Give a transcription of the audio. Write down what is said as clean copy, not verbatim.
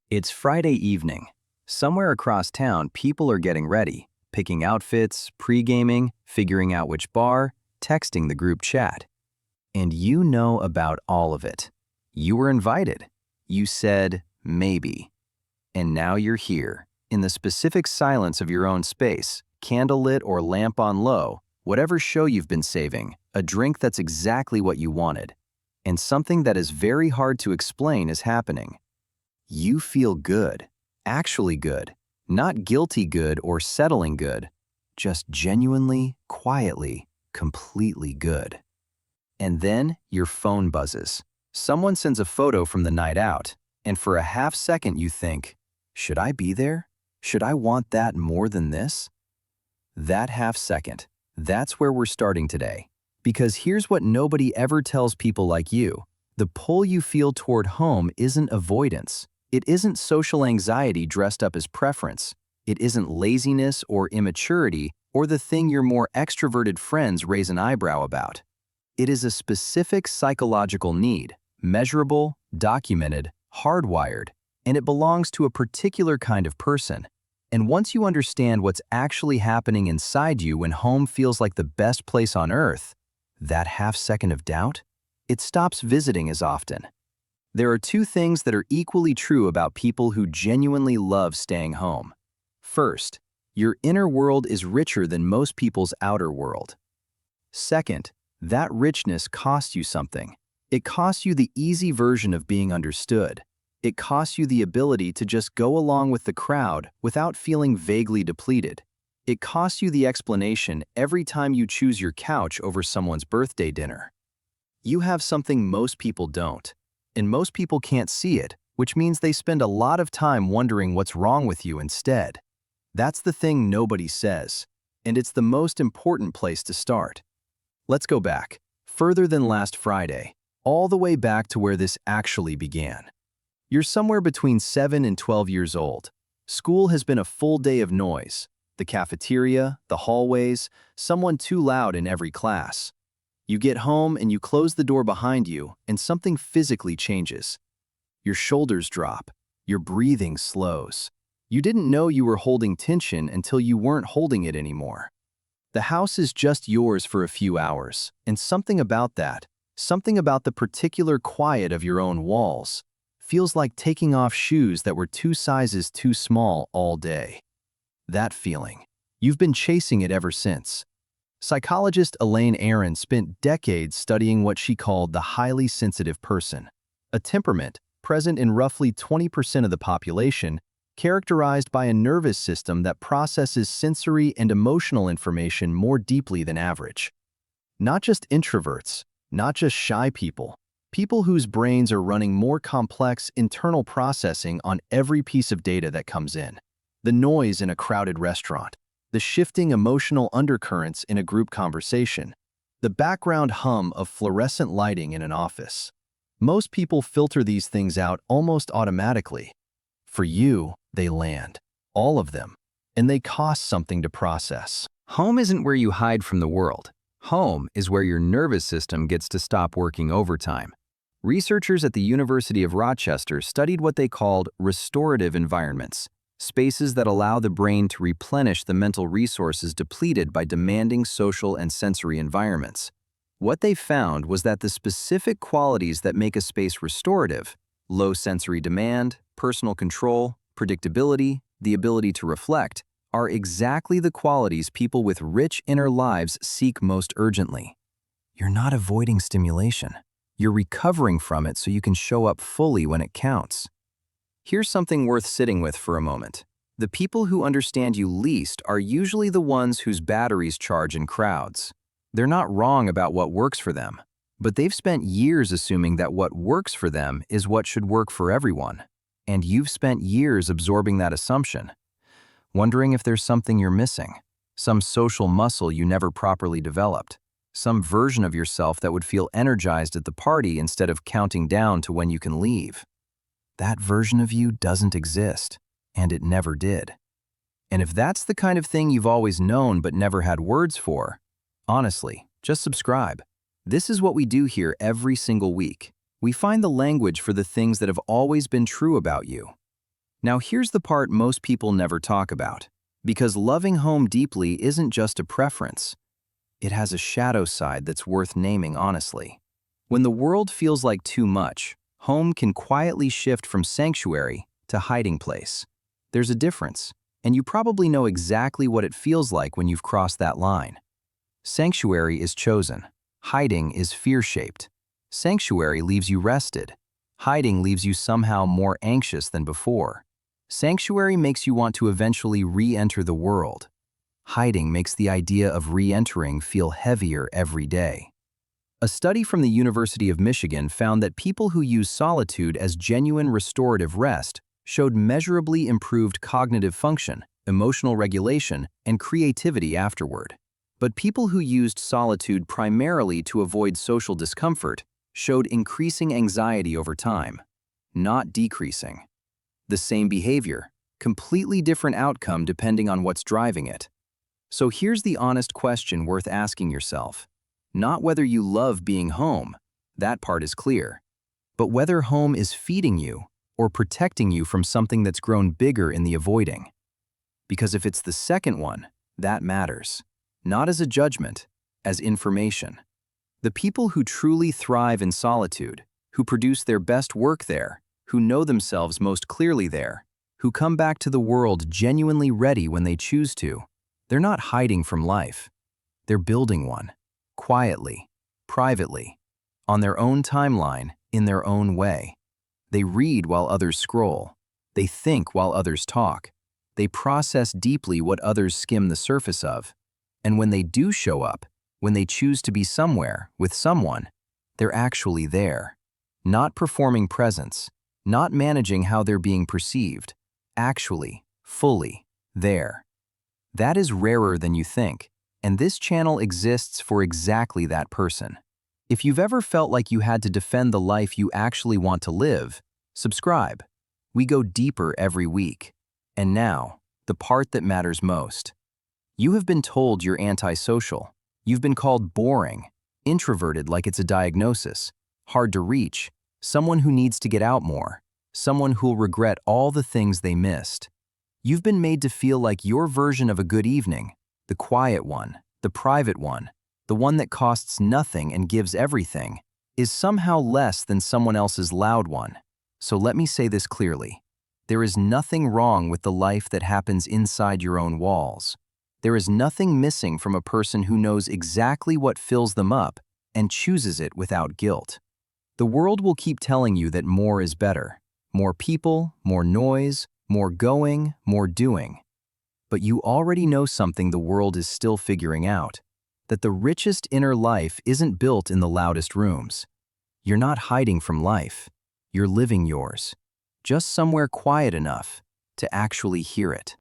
It's Friday evening. Somewhere across town, people are getting ready, picking outfits, pre-gaming, figuring out which bar, texting the group chat. And you know about all of it. You were invited. You said, maybe. And now you're here, in the specific silence of your own space, candlelit or lamp on low, whatever show you've been saving, a drink that's exactly what you wanted. And something that is very hard to explain is happening. You feel good, actually good, not guilty good or settling good, just genuinely, quietly, completely good. And then your phone buzzes. Someone sends a photo from the night out, and for a half second you think, should I be there? Should I want that more than this? That half second, that's where we're starting today. Because here's what nobody ever tells people like you. The pull you feel toward home isn't avoidance. It isn't social anxiety dressed up as preference. It isn't laziness or immaturity or the thing your more extroverted friends raise an eyebrow about. It is a specific psychological need, measurable, documented, hardwired, and it belongs to a particular kind of person. And once you understand what's actually happening inside you when home feels like the best place on earth, that half second of doubt, it stops visiting as often. There are two things that are equally true about people who genuinely love staying home. First, your inner world is richer than most people's outer world. Second, that richness costs you something. It costs you the easy version of being understood. It costs you the ability to just go along with the crowd without feeling vaguely depleted. It costs you the explanation every time you choose your couch over someone's birthday dinner. You have something most people don't. And most people can't see it, which means they spend a lot of time wondering what's wrong with you instead. That's the thing nobody says, and it's the most important place to start. Let's go back, further than last Friday, all the way back to where this actually began. You're somewhere between 7 and 12 years old. School has been a full day of noise. The cafeteria, the hallways, someone too loud in every class. You get home and you close the door behind you, and something physically changes. Your shoulders drop. Your breathing slows. You didn't know you were holding tension until you weren't holding it anymore. The house is just yours for a few hours, and something about that, something about the particular quiet of your own walls, feels like taking off shoes that were 2 sizes too small all day. That feeling. You've been chasing it ever since. Psychologist Elaine Aron spent decades studying what she called the highly sensitive person, a temperament present in roughly 20% of the population, characterized by a nervous system that processes sensory and emotional information more deeply than average. Not just introverts, not just shy people, people whose brains are running more complex internal processing on every piece of data that comes in. The noise in a crowded restaurant, the shifting emotional undercurrents in a group conversation, the background hum of fluorescent lighting in an office. Most people filter these things out almost automatically. For you, they land, all of them, and they cost something to process. Home isn't where you hide from the world. Home is where your nervous system gets to stop working overtime. Researchers at the University of Rochester studied what they called restorative environments, spaces that allow the brain to replenish the mental resources depleted by demanding social and sensory environments. What they found was that the specific qualities that make a space restorative, low sensory demand, personal control, predictability, the ability to reflect, are exactly the qualities people with rich inner lives seek most urgently. You're not avoiding stimulation. You're recovering from it so you can show up fully when it counts. Here's something worth sitting with for a moment. The people who understand you least are usually the ones whose batteries charge in crowds. They're not wrong about what works for them, but they've spent years assuming that what works for them is what should work for everyone. And you've spent years absorbing that assumption, wondering if there's something you're missing, some social muscle you never properly developed, some version of yourself that would feel energized at the party instead of counting down to when you can leave. That version of you doesn't exist, and it never did. And if that's the kind of thing you've always known but never had words for, honestly, just subscribe. This is what we do here every single week. We find the language for the things that have always been true about you. Now here's the part most people never talk about. Because loving home deeply isn't just a preference. It has a shadow side that's worth naming honestly. When the world feels like too much, home can quietly shift from sanctuary to hiding place. There's a difference, and you probably know exactly what it feels like when you've crossed that line. Sanctuary is chosen. Hiding is fear-shaped. Sanctuary leaves you rested. Hiding leaves you somehow more anxious than before. Sanctuary makes you want to eventually re-enter the world. Hiding makes the idea of re-entering feel heavier every day. A study from the University of Michigan found that people who use solitude as genuine restorative rest showed measurably improved cognitive function, emotional regulation, and creativity afterward. But people who used solitude primarily to avoid social discomfort showed increasing anxiety over time, not decreasing. The same behavior, completely different outcome depending on what's driving it. So here's the honest question worth asking yourself. Not whether you love being home, that part is clear, but whether home is feeding you or protecting you from something that's grown bigger in the avoiding. Because if it's the second one, that matters. Not as a judgment, as information. The people who truly thrive in solitude, who produce their best work there, who know themselves most clearly there, who come back to the world genuinely ready when they choose to, they're not hiding from life. They're building one, quietly, privately, on their own timeline, in their own way. They read while others scroll. They think while others talk. They process deeply what others skim the surface of. And when they do show up, when they choose to be somewhere, with someone, they're actually there. Not performing presence, not managing how they're being perceived, actually, fully, there. That is rarer than you think, and this channel exists for exactly that person. If you've ever felt like you had to defend the life you actually want to live, subscribe. We go deeper every week. And now, the part that matters most. You have been told you're antisocial. You've been called boring, introverted like it's a diagnosis, hard to reach, someone who needs to get out more, someone who'll regret all the things they missed. You've been made to feel like your version of a good evening, the quiet one, the private one, the one that costs nothing and gives everything, is somehow less than someone else's loud one. So let me say this clearly. There is nothing wrong with the life that happens inside your own walls. There is nothing missing from a person who knows exactly what fills them up and chooses it without guilt. The world will keep telling you that more is better. More people, more noise, more going, more doing. But you already know something the world is still figuring out, that the richest inner life isn't built in the loudest rooms. You're not hiding from life. You're living yours, just somewhere quiet enough to actually hear it.